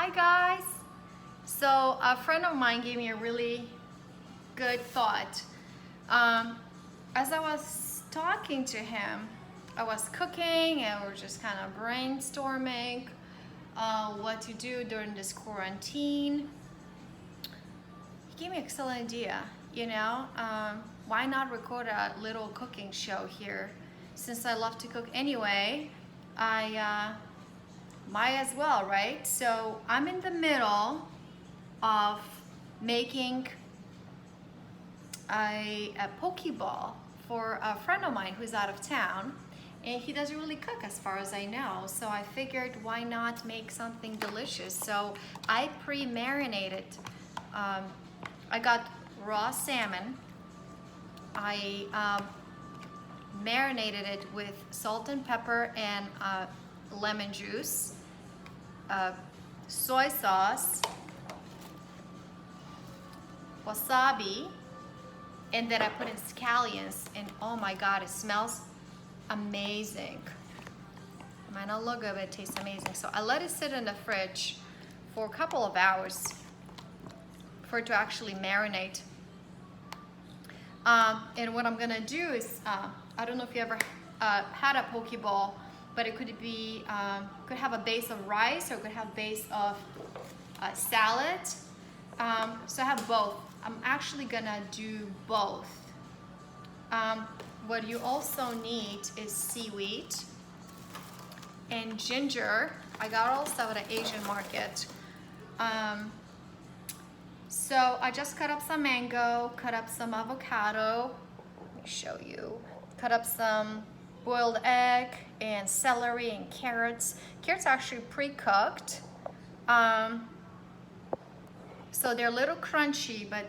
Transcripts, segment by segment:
Hi guys. So a friend of mine gave me a really good thought. Um, as I was talking to him, I was cooking and we are just kind of brainstorming what to do during this quarantine. He gave me an excellent idea. Why not record a little cooking show here? Since I love to cook anyway, I might as well, right? So I'm in the middle of making a poke ball for a friend of mine who's out of town, and he doesn't really cook as far as I know. So I figured, why not make something delicious? So I pre-marinated. I got raw salmon. I marinated it with salt and pepper and lemon juice, soy sauce, wasabi, and then I put in scallions, and oh my god, it smells amazing. It might not look good, but it tastes amazing. So I let it sit in the fridge for a couple of hours for it to actually marinate. And what I'm gonna do is, I don't know if you ever had a poke bowl, but it could be, could have a base of rice or it could have a base of salad. So I have both. I'm actually gonna do both. What you also need is seaweed and ginger. I got all stuff at an Asian market. So I just cut up some mango, cut up some avocado. Let me show you. Cut up some boiled egg and celery and carrots. Carrots are actually pre-cooked. So they're a little crunchy, but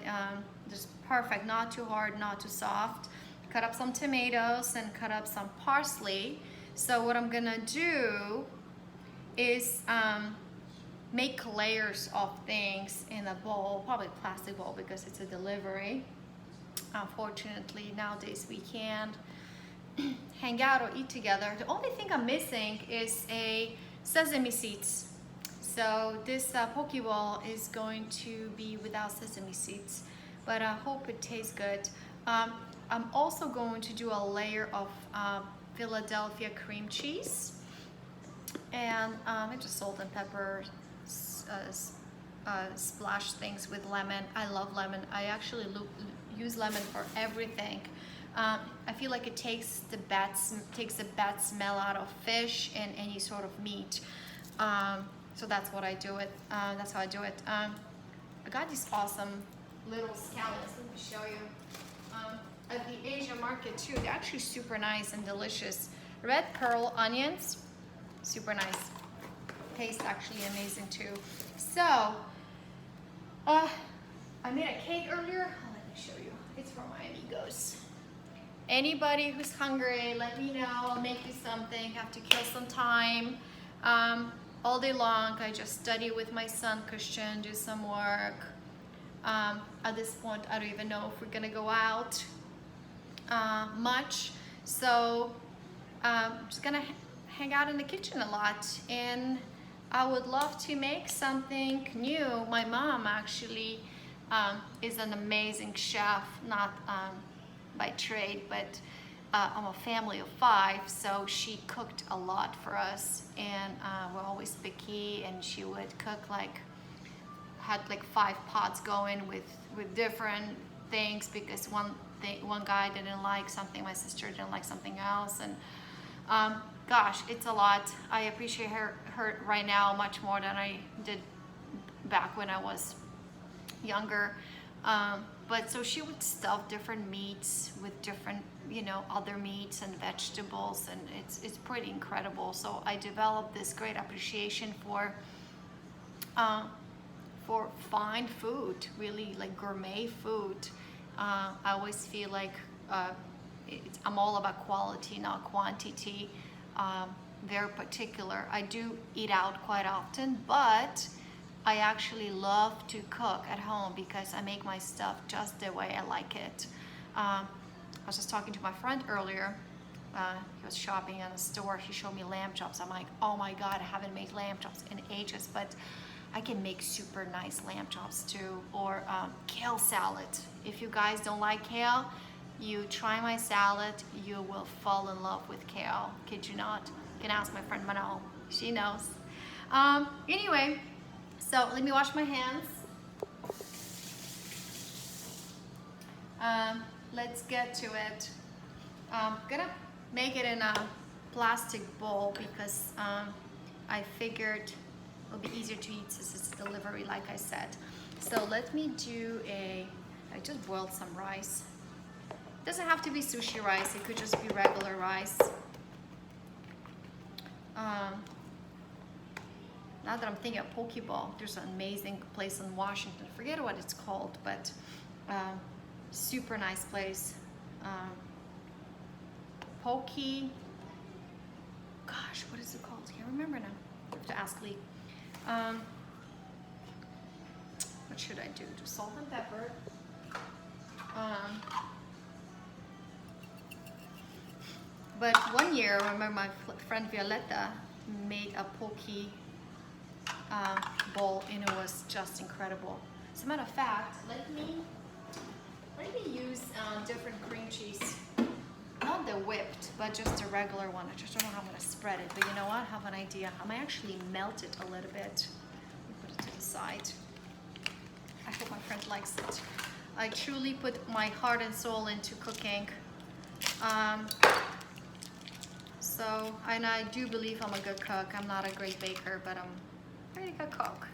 just perfect, not too hard, not too soft. Cut up some tomatoes and cut up some parsley. So what I'm gonna do is make layers of things in a bowl, probably a plastic bowl because it's a delivery. Unfortunately, nowadays we can't hang out or eat together. The only thing I'm missing is a sesame seeds. So this poke bowl is going to be without sesame seeds, but I hope it tastes good. I'm also going to do a layer of Philadelphia cream cheese and just salt and pepper, splash things with lemon. I love lemon. I actually use lemon for everything. I feel like it takes the bad smell out of fish and any sort of meat. So that's what I do it. That's how I do it. I got these awesome little scallions. Let me show you. At the Asian market too. They're actually super nice and delicious. Red pearl onions, super nice. Tastes actually amazing too. So, I made a cake earlier. Let me show you. It's for my amigos. Anybody who's hungry, let me know. I'll make you something. Have to kill some time. All day long, I just study with my son Christian, do some work. At this point, I don't even know if we're gonna go out much. So I'm just gonna hang out in the kitchen a lot, and I would love to make something new. My mom actually is an amazing chef, not by trade, but I'm a family of 5, so she cooked a lot for us, and we're always picky, and she would cook had 5 pots going with different things, because one guy didn't like something, my sister didn't like something else, and gosh, it's a lot. I appreciate her right now much more than I did back when I was younger. But so she would stuff different meats with different, other meats and vegetables, and it's pretty incredible. So I developed this great appreciation for fine food, really like gourmet food. I always feel like I'm all about quality, not quantity. Very particular. I do eat out quite often, but I actually love to cook at home because I make my stuff just the way I like it. I was just talking to my friend earlier. He was shopping in a store. He showed me lamb chops. I'm like, oh my God, I haven't made lamb chops in ages. But I can make super nice lamb chops too, or kale salad. If you guys don't like kale, you try my salad, you will fall in love with kale. Kid you not. You can ask my friend Manal, she knows. Anyway, so let me wash my hands. Let's get to it. I'm gonna make it in a plastic bowl because I figured it'll be easier to eat since it's delivery, like I said. So let me do I just boiled some rice. Doesn't have to be sushi rice, it could just be regular rice. Now that I'm thinking of poke bowl, there's an amazing place in Washington. Forget what it's called, but super nice place. Poke. Gosh, what is it called? I can't remember now. I have to ask Lee. What should I do? Do salt and pepper. But one year, I remember my friend Violetta made a poke bowl, and it was just incredible. As a matter of fact, let me use different cream cheese. Not the whipped, but just a regular one. I just don't know how I'm gonna spread it, but you know what? I have an idea. I might actually melt it a little bit. Put it to the side. I hope my friend likes it. I truly put my heart and soul into cooking. And I do believe I'm a good cook. I'm not a great baker, but I'm a pretty good cook.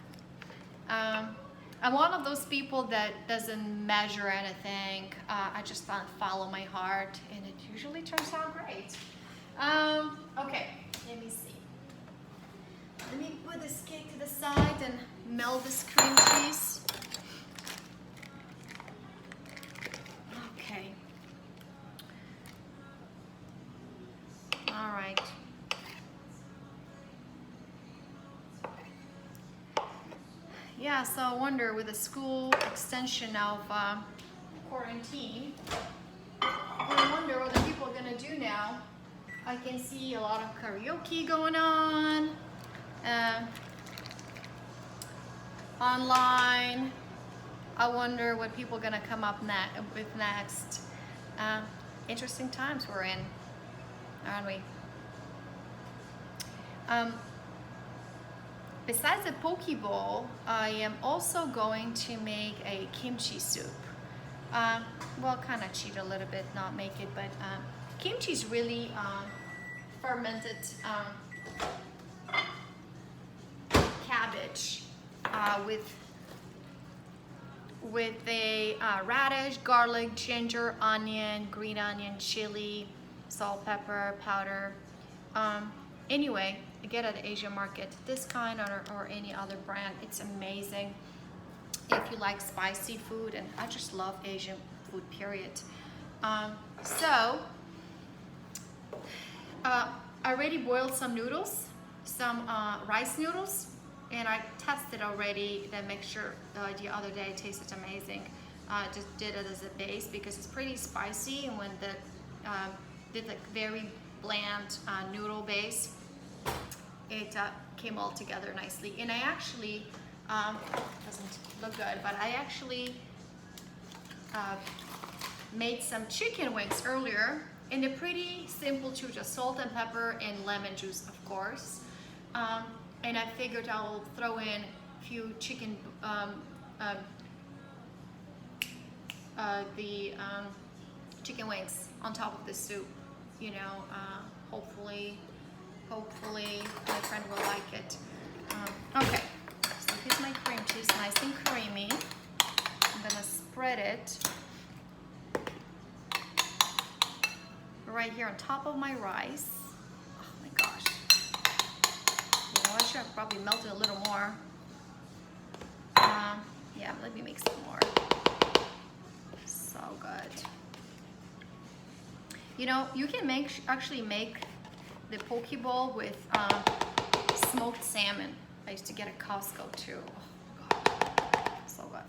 I'm one of those people that doesn't measure anything. I just follow my heart, and it usually turns out great. Okay, let me see. Let me put this cake to the side and melt this cream cheese. Okay. All right. Yeah, so I wonder with the school extension of quarantine, I wonder what the people are gonna do now. I can see a lot of karaoke going on, online. I wonder what people are gonna come up with next. Interesting times we're in, aren't we? Besides the poke bowl, I am also going to make a kimchi soup. Well, kind of cheat a little bit, not make it, but kimchi is really fermented cabbage with a radish, garlic, ginger, onion, green onion, chili, salt, pepper, powder. Anyway, I get at the Asian market this kind or any other brand. It's amazing if you like spicy food, and I just love Asian food, period. So I already boiled some noodles, some rice noodles, and I tested already the mixture the other day. It tasted amazing. Just did it as a base because it's pretty spicy, and when did the very bland noodle base, it came all together nicely. And I actually doesn't look good, but I actually made some chicken wings earlier, and they're pretty simple too, just salt and pepper and lemon juice, of course. And I figured I'll throw in a few chicken, chicken wings on top of the soup. You know, hopefully my friend will like it. Okay, so here's my cream cheese, nice and creamy. I'm gonna spread it right here on top of my rice. Oh my gosh. You know, I should have probably melted a little more. Yeah, let me make some more. So good. You know, you can actually make the poke bowl with smoked salmon. I used to get at Costco too. Oh God, so good.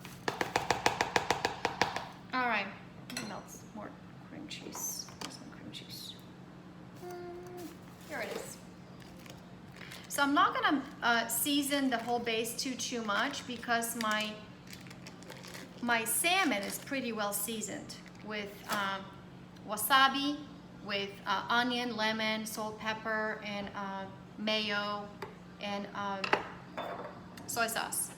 All right, let me melt some more cream cheese. Here's some cream cheese. Here it is. So I'm not gonna season the whole base too much because my salmon is pretty well seasoned with wasabi, with onion, lemon, salt, pepper, and mayo, and soy sauce.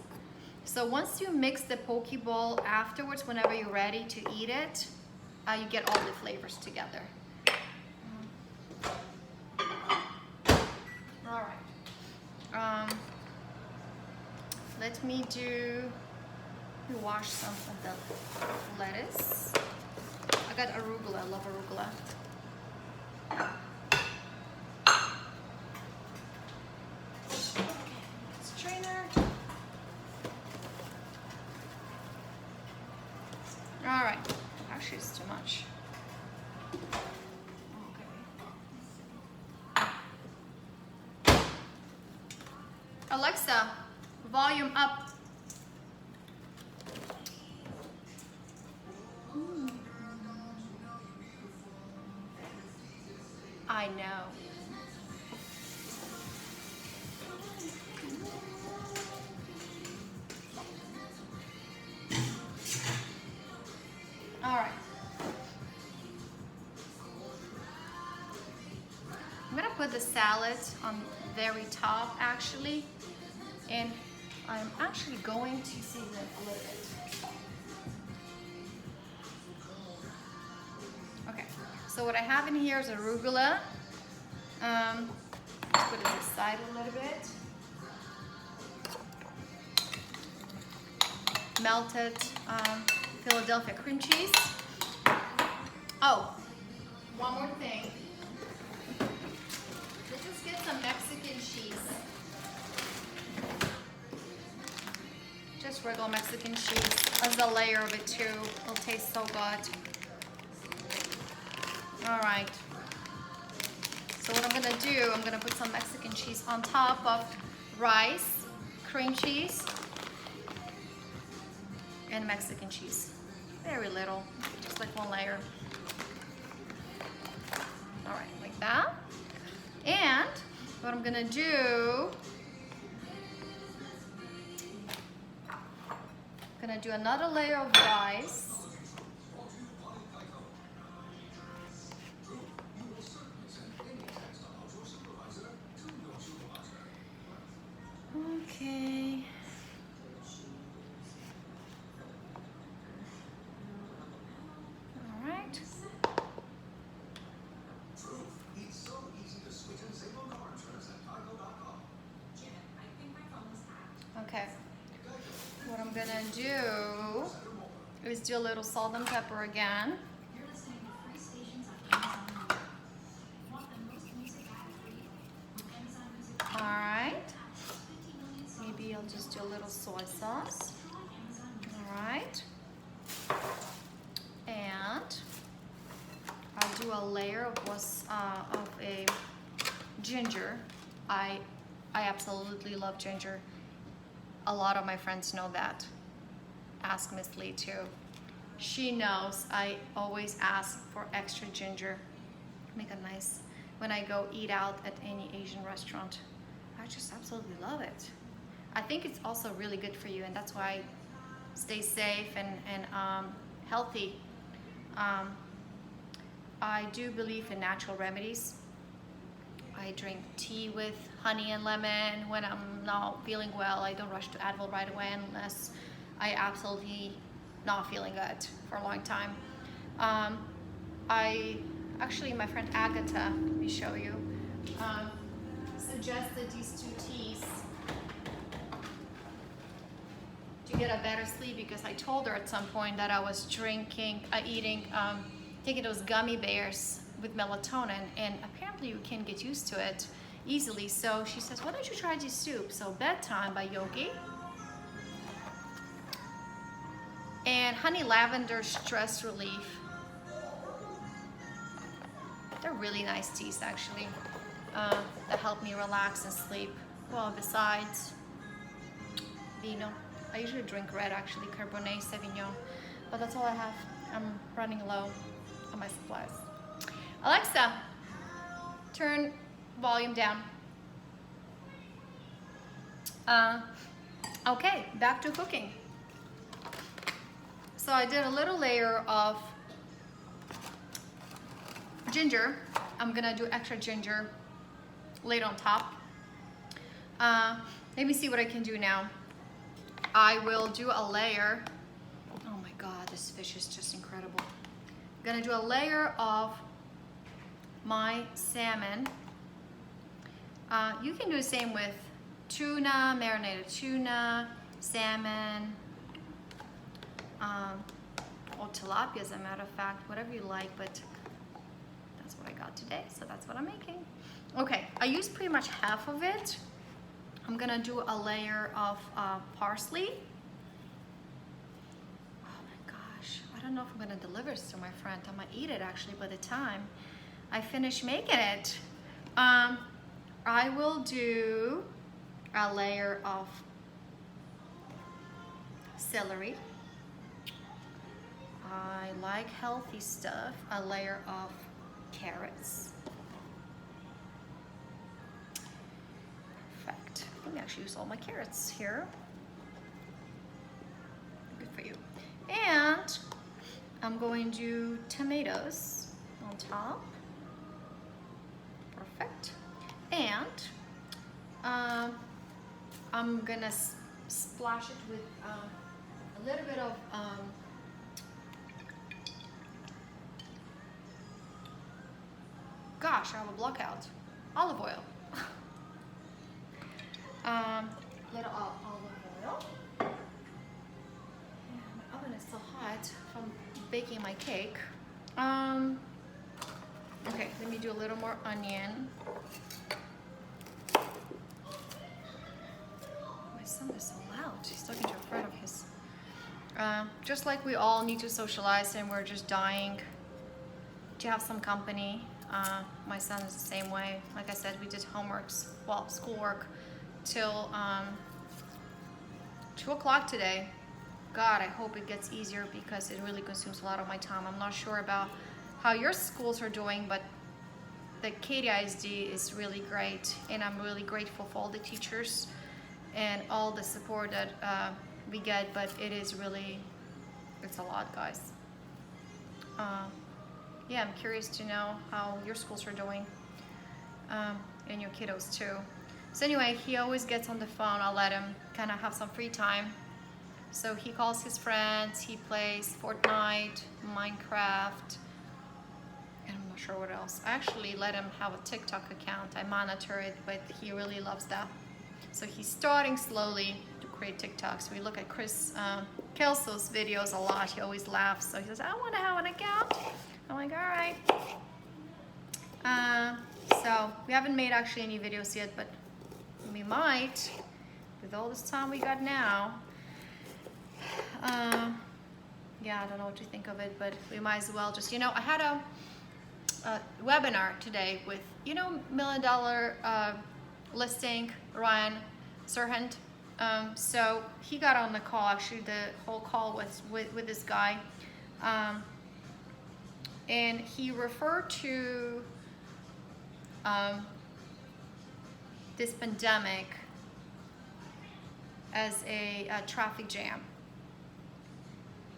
So once you mix the poke bowl afterwards, whenever you're ready to eat it, you get all the flavors together. All right. Let me wash some of the lettuce. I got arugula. I love arugula. Strainer. All right. Actually, it's too much. Okay. Alexa, volume up. I know. All right. I'm gonna put the salad on very top actually, and I'm actually going to season it a little bit. Okay, so what I have in here is arugula. Let's put it aside a little bit. Melted Philadelphia cream cheese. Oh, one more thing. Let's just get some Mexican cheese. Just regular Mexican cheese as a layer of it too. It'll taste so good. All right. So what I'm gonna do, I'm gonna put some Mexican cheese on top of rice, cream cheese, and Mexican cheese. Very little, just like one layer. All right, like that. And what I'm gonna do, I'm gonna do another layer of rice. Okay. All right. Okay. What I'm gonna do is do a little salt and pepper again. All right. Maybe I'll just do a little soy sauce. All right. And I'll do a layer of a ginger. I absolutely love ginger. A lot of my friends know that. Ask Miss Lee too. She knows I always ask for extra ginger. Make a nice, when I go eat out at any Asian restaurant. I just absolutely love it. I think it's also really good for you, and that's why I stay safe and healthy. I do believe in natural remedies. I drink tea with honey and lemon when I'm not feeling well. I don't rush to Advil right away unless I absolutely not feeling good for a long time. Actually, my friend Agatha, let me show you, suggested these two teas to get a better sleep because I told her at some point that I was taking those gummy bears with melatonin, and apparently you can get used to it easily. So she says, why don't you try this soup? So Bedtime by Yogi and Honey Lavender Stress Relief. They're really nice teas actually that help me relax and sleep. Well, besides vino, I usually drink red actually, Cabernet Sauvignon, but that's all I have. I'm running low on my supplies. Alexa, turn volume down. Uh, okay, back to cooking. So I did a little layer of ginger. I'm gonna do extra ginger laid on top. Let me see what I can do now. I will do a layer. Oh my God, this fish is just incredible. I'm gonna do a layer of my salmon. You can do the same with tuna, marinated tuna, salmon, or tilapia as a matter of fact, whatever you like, but that's what I got today, so that's what I'm making. Okay, I used pretty much half of it. I'm gonna do a layer of parsley. Oh my gosh, I don't know if I'm gonna deliver this to my friend. I might eat it actually by the time I finish making it. I will do a layer of celery. I like healthy stuff. A layer of carrots. Perfect. Let me actually use all my carrots here. Good for you. And I'm going to do tomatoes on top. Perfect. And I'm gonna splash it with a little bit of gosh, I have a block-out. Olive oil. Little olive oil. And my oven is so hot from baking my cake. Okay, let me do a little more onion. My son is so loud. He's talking to a friend of his. Just like we all need to socialize and we're just dying to have some company. My son is the same way. Like I said, we did homeworks, well, schoolwork till 2 o'clock today. God, I hope it gets easier because it really consumes a lot of my time. I'm not sure about how your schools are doing, but the KDISD is really great, and I'm really grateful for all the teachers and all the support that we get, but it is really, it's a lot, guys. Yeah, I'm curious to know how your schools are doing, and your kiddos too. So anyway, he always gets on the phone. I'll let him kind of have some free time. So he calls his friends, he plays Fortnite, Minecraft, and I'm not sure what else. I actually let him have a TikTok account. I monitor it, but he really loves that. So he's starting slowly to create TikToks. We look at Chris Kelso's videos a lot. He always laughs. So he says, I want to have an account. I'm like, all right. So we haven't made actually any videos yet, but we might with all this time we got now. Yeah, I don't know what to think of it, but we might as well just, I had a webinar today with, $1 million listing, Ryan Serhant. So he got on the call, actually the whole call was with this guy. And he referred to this pandemic as a traffic jam.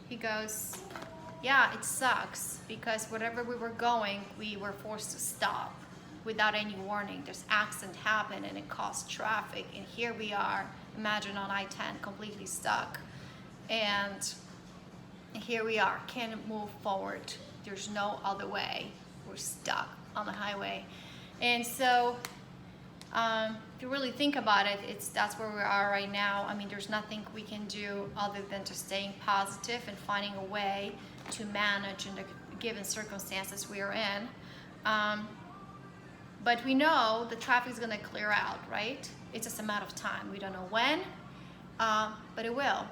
He goes, yeah, it sucks because whatever we were going, we were forced to stop without any warning. This accident happened and it caused traffic, and here we are, imagine on I-10 completely stuck, and here we are, can't move forward. There's no other way. We're stuck on the highway. And so if you really think about it, that's where we are right now. I mean, there's nothing we can do other than just staying positive and finding a way to manage in the given circumstances we are in. But we know the traffic is going to clear out, right? It's just a matter of time. We don't know when, but it will.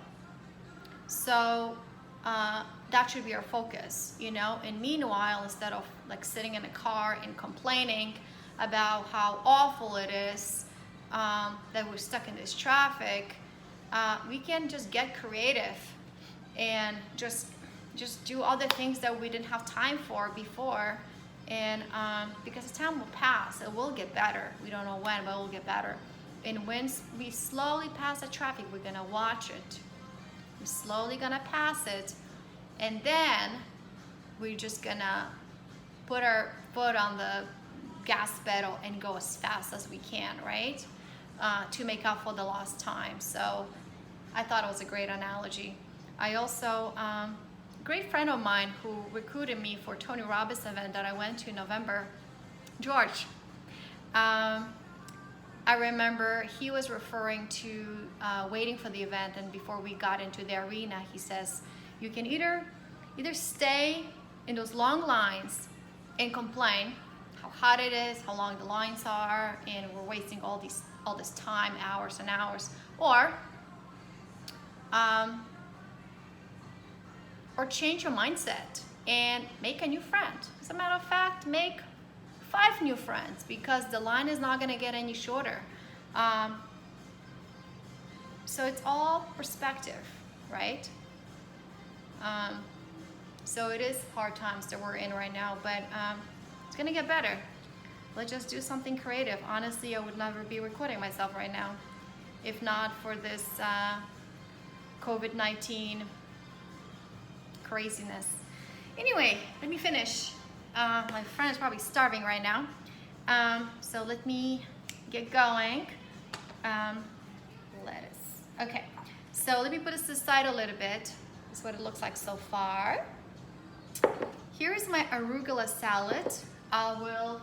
So that should be our focus, And meanwhile, instead of like sitting in a car and complaining about how awful it is that we're stuck in this traffic, we can just get creative and just do other things that we didn't have time for before. And because the time will pass, it will get better. We don't know when, but it will get better. And when we slowly pass the traffic, we're gonna watch it. We're slowly gonna pass it, and then we're just gonna put our foot on the gas pedal and go as fast as we can, right? To make up for the lost time. So I thought it was a great analogy. I also, a great friend of mine who recruited me for Tony Robbins event that I went to in November, George, I remember he was referring to waiting for the event, and before we got into the arena, he says, you can either stay in those long lines and complain how hot it is, how long the lines are, and we're wasting all this time, hours and hours, or change your mindset and make a new friend. As a matter of fact, make 5 new friends, because the line is not going to get any shorter. So it's all perspective, right? So it is hard times that we're in right now, but it's going to get better. Let's just do something creative. Honestly, I would never be recording myself right now if not for this COVID-19 craziness. Anyway, let me finish. My friend is probably starving right now. So let me get going. Lettuce. Okay, so let me put this aside a little bit. This is what it looks like so far. Here is my arugula salad. I will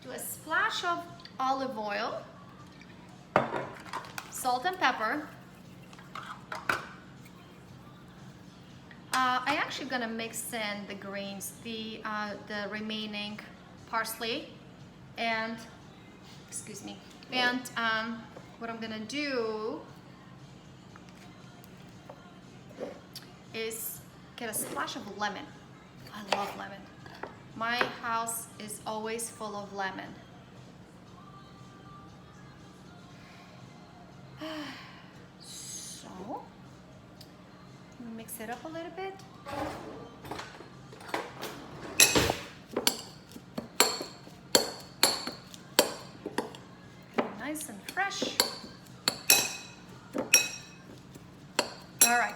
do a splash of olive oil, salt and pepper. I'm actually gonna mix in the greens, the remaining parsley, and excuse me. And what I'm gonna do is get a splash of lemon. I love lemon. My house is always full of lemon. So, mix it up a little bit. Nice and fresh. All right.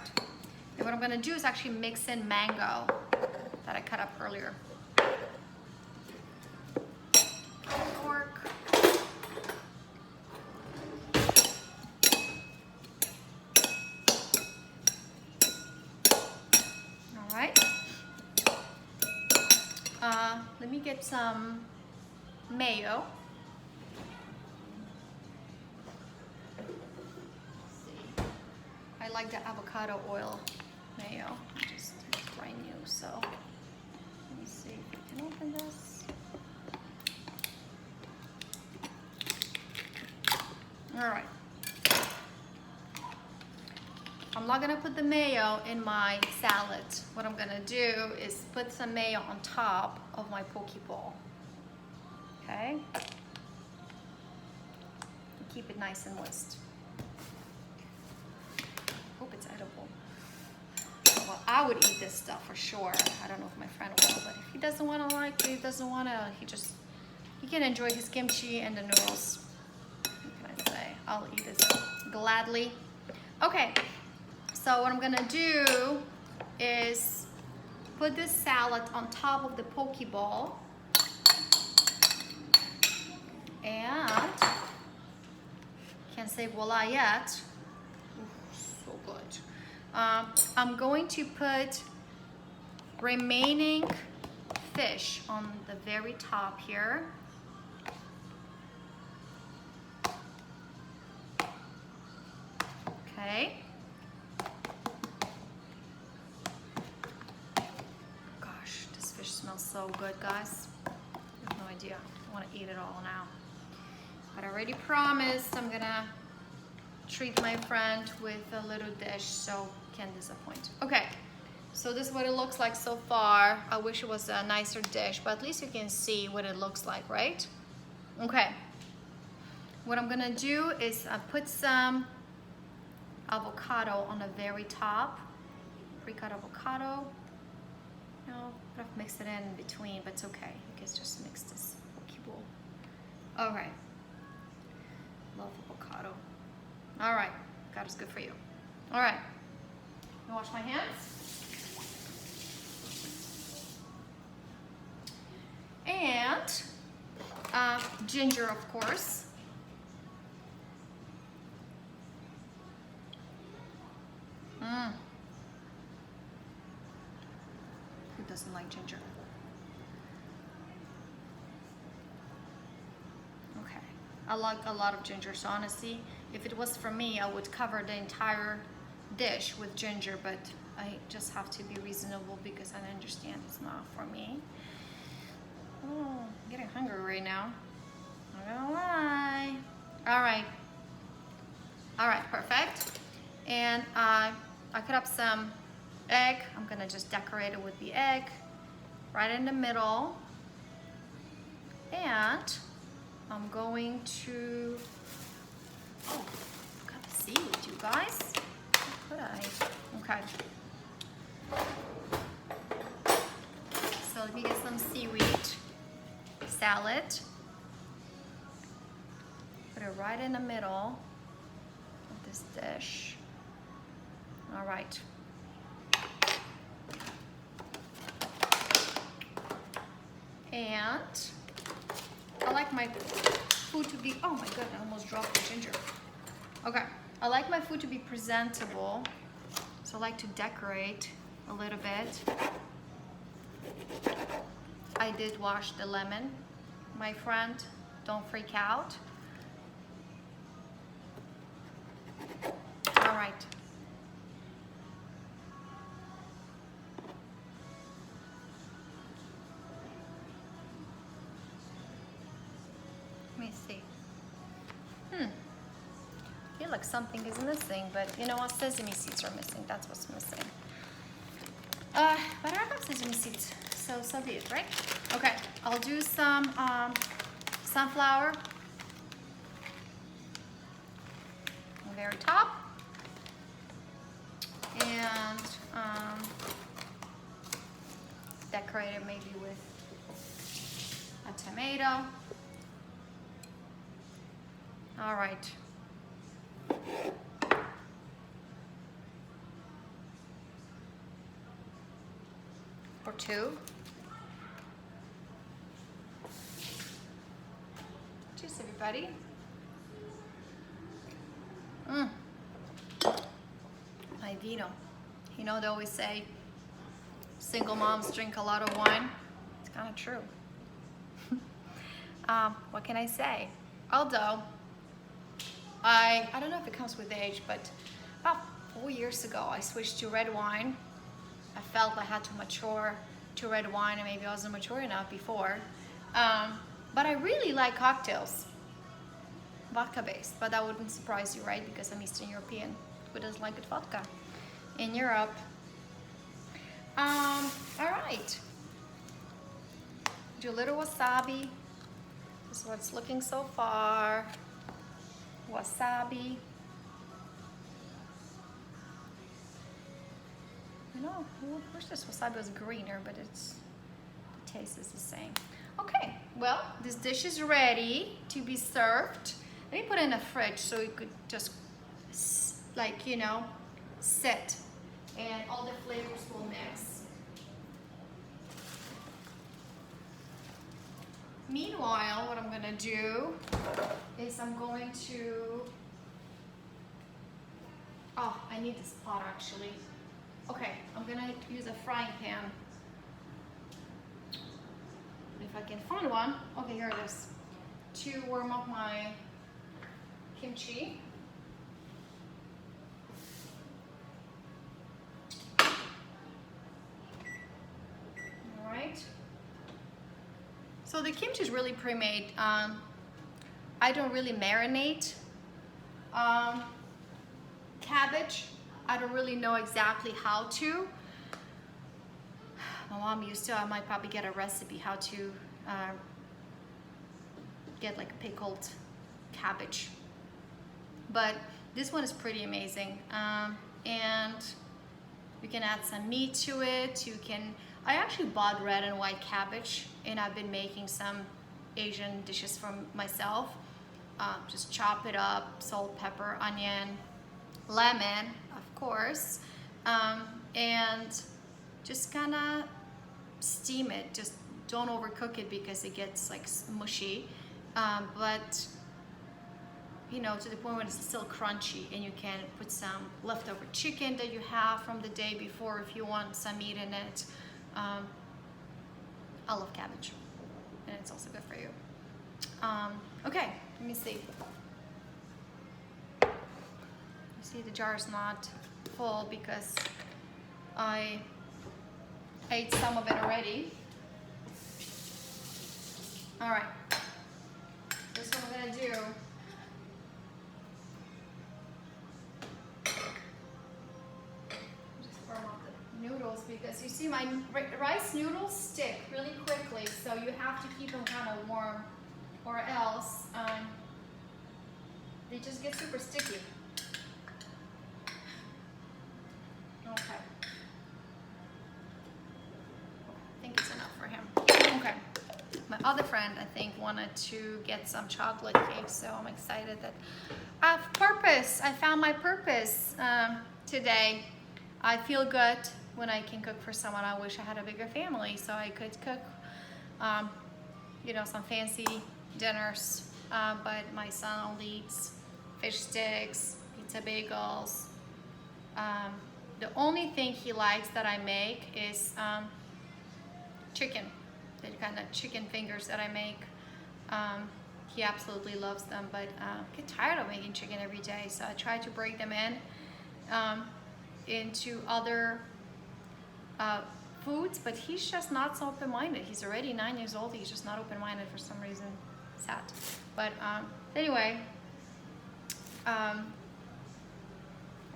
And what I'm gonna do is actually mix in mango that I cut up earlier. Pork. All right. Let me get some mayo. I like the avocado oil mayo. It's brand new, so let me see if I can open this. All right. I'm not gonna put the mayo in my salad. What I'm gonna do is put some mayo on top of my poke bowl. Okay? Keep it nice and moist. Hope it's edible. Well, I would eat this stuff for sure. I don't know if my friend will, but if he doesn't want to he can enjoy his kimchi and the noodles. What can I say? I'll eat this gladly. Okay, so what I'm gonna do is put this salad on top of the poke bowl, and can't say voila yet. So good. I'm going to put remaining fish on the very top here. Okay. Gosh, this fish smells so good, guys. I have no idea. I want to eat it all now. But I already promised I'm gonna treat my friend with a little dish, so can't disappoint. Okay, so this is what it looks like so far. I wish it was a nicer dish, but at least you can see what it looks like, right? Okay, what I'm gonna do is put some avocado on the very top, pre-cut avocado. No, I've mixed it in between, but it's okay. You guys just mix this. All right. Love avocado. All right, avocado's good for you. All right, I'm gonna wash my hands. And ginger, of course. Who doesn't like ginger? Okay, I like a lot of ginger, so honestly, if it was for me, I would cover the entire dish with ginger, but I just have to be reasonable because I understand it's not for me. Oh, I'm getting hungry right now. Not gonna lie. All right, perfect. And I cut up some egg. I'm gonna just decorate it with the egg right in the middle. And I'm going to, oh, got the seaweed, you guys. How could I? Okay. So let me get some seaweed salad. Put it right in the middle of this dish. All right. And I like my food to be, oh my god, I almost dropped the ginger. Okay, I like my food to be presentable, so I like to decorate a little bit. I did wash the lemon, my friend, don't freak out. All right. Let me see. I feel like something is missing, but you know what? Sesame seeds are missing. That's what's missing. But I don't have sesame seeds, so be it, right? Okay, I'll do some sunflower on the very top, and decorate it maybe with a tomato. All right. Or two. Cheers, everybody. My vino. You know, they always say single moms drink a lot of wine. It's kind of true. What can I say? Although, I don't know if it comes with age, but about 4 years ago, I switched to red wine. I felt I had to mature to red wine, and maybe I wasn't mature enough before. But I really like cocktails, vodka based, but that wouldn't surprise you, right? Because I'm Eastern European. Who doesn't like good vodka in Europe? All right. Do a little wasabi. This is what it's looking so far. Wasabi. You know, I wish this wasabi was greener, but the taste is the same. Okay, well, this dish is ready to be served. Let me put it in the fridge so it could just, like, you know, sit and all the flavors will mix. Meanwhile, what I'm gonna do is I'm going to, oh, I need this pot actually. Okay, I'm gonna use a frying pan. If I can find one. Okay, here it is. To warm up my kimchi. All right. So the kimchi is really pre-made. I don't really marinate cabbage. I don't really know exactly how to. My mom used to. I might probably get a recipe how to get like pickled cabbage. But this one is pretty amazing. And you can add some meat to it. You can. I actually bought red and white cabbage, and I've been making some Asian dishes for myself. Just chop it up, salt, pepper, onion, lemon, of course, and just kind of steam it. Just don't overcook it because it gets like mushy, but you know, to the point where it's still crunchy, and you can put some leftover chicken that you have from the day before if you want some meat in it. I love cabbage, and it's also good for you. Okay, let me see. You see the jar is not full because I ate some of it already. All right, this is what I'm gonna do. Just warm up the noodles because you see my rice noodles stick really quickly, so you have to keep them kind of warm, or else they just get super sticky. Okay. I think it's enough for him. Okay. My other friend, I think, wanted to get some chocolate cake, so I'm excited that I have purpose. I found my purpose today. I feel good when I can cook for someone. I wish I had a bigger family so I could cook, you know, some fancy dinners, but my son only eats fish sticks, pizza bagels. The only thing he likes that I make is chicken, the kind of chicken fingers that I make. He absolutely loves them, but I get tired of making chicken every day, so I try to break them into other foods, but he's just not so open-minded. He's already 9 years old. He's just not open-minded for some reason. Sad. But anyway, let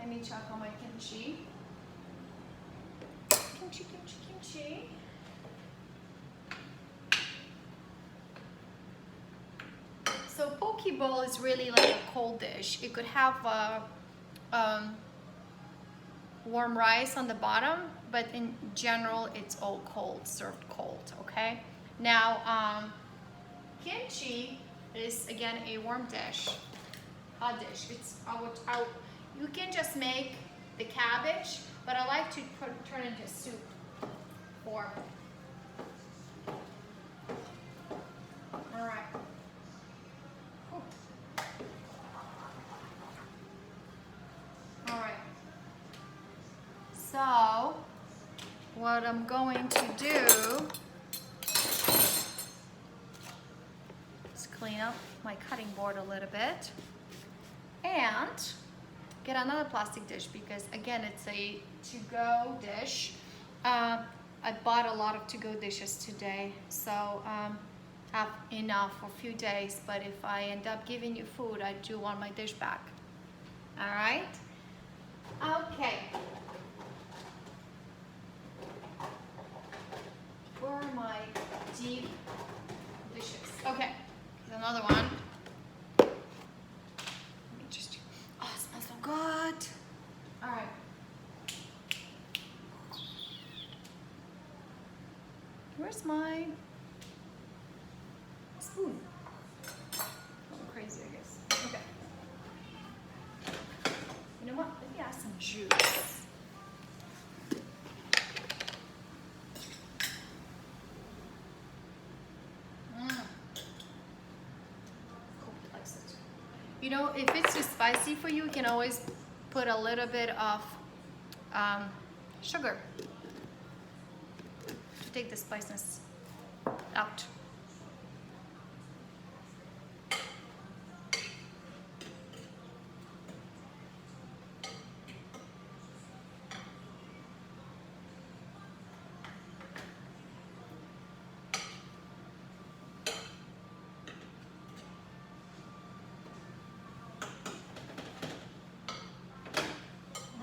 me chop on my kimchi. Kimchi, kimchi, kimchi. So poke bowl is really like a cold dish. It could have warm rice on the bottom, but in general, it's all cold, served cold, okay? Now, kimchi is, again, a warm dish, hot dish. It's you can just make the cabbage, but I like to turn it into soup form. All right. All right. So, what I'm going to do is clean up my cutting board a little bit and get another plastic dish because, again, it's a to-go dish. I bought a lot of to-go dishes today, so have enough for a few days, but if I end up giving you food, I do want my dish back. All right? Okay. Where are my deep dishes? Okay, here's another one. Let me just, oh, it smells so good. All right. Where's my spoon? I'm crazy, I guess. Okay. You know what? Let me add some juice. You know, if it's too spicy for you, you can always put a little bit of sugar to take the spiciness out.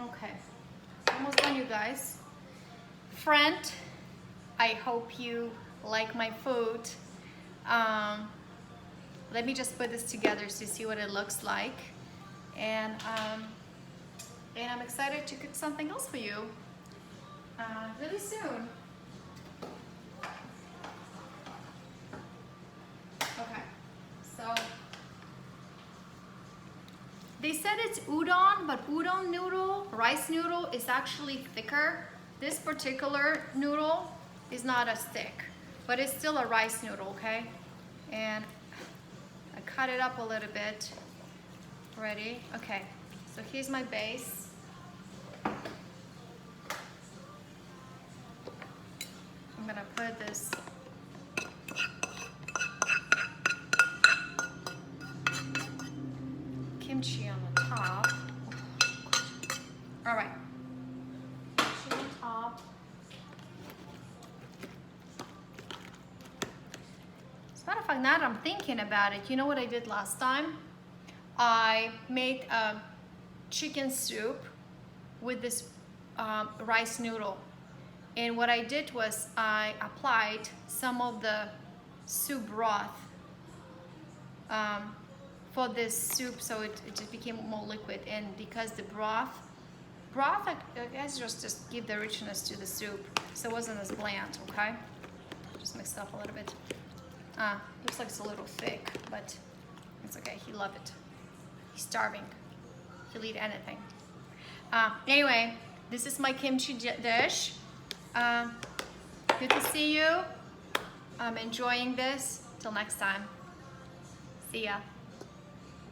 Okay, almost done, you guys. Friend, I hope you like my food. Let me just put this together to see what it looks like. And I'm excited to cook something else for you really soon. Okay, so They said it's udon, but udon noodle, rice noodle, is actually thicker. This particular noodle is not as thick, but it's still a rice noodle, okay? And I cut it up a little bit. Ready? Okay, so here's my base. I'm gonna put this kimchi on the top. All right, kimchi on top. As a matter of fact, now that I'm thinking about it, you know what I did last time? I made a chicken soup with this rice noodle. And what I did was I applied some of the soup broth for this soup, so it just became more liquid. And because the broth I guess just give the richness to the soup, so it wasn't as bland, okay? Just mixed it up a little bit. Looks like it's a little thick, but it's okay, he loved it. He's starving, he'll eat anything. Anyway, this is my kimchi dish. Good to see you. I'm enjoying this. Till next time. See ya.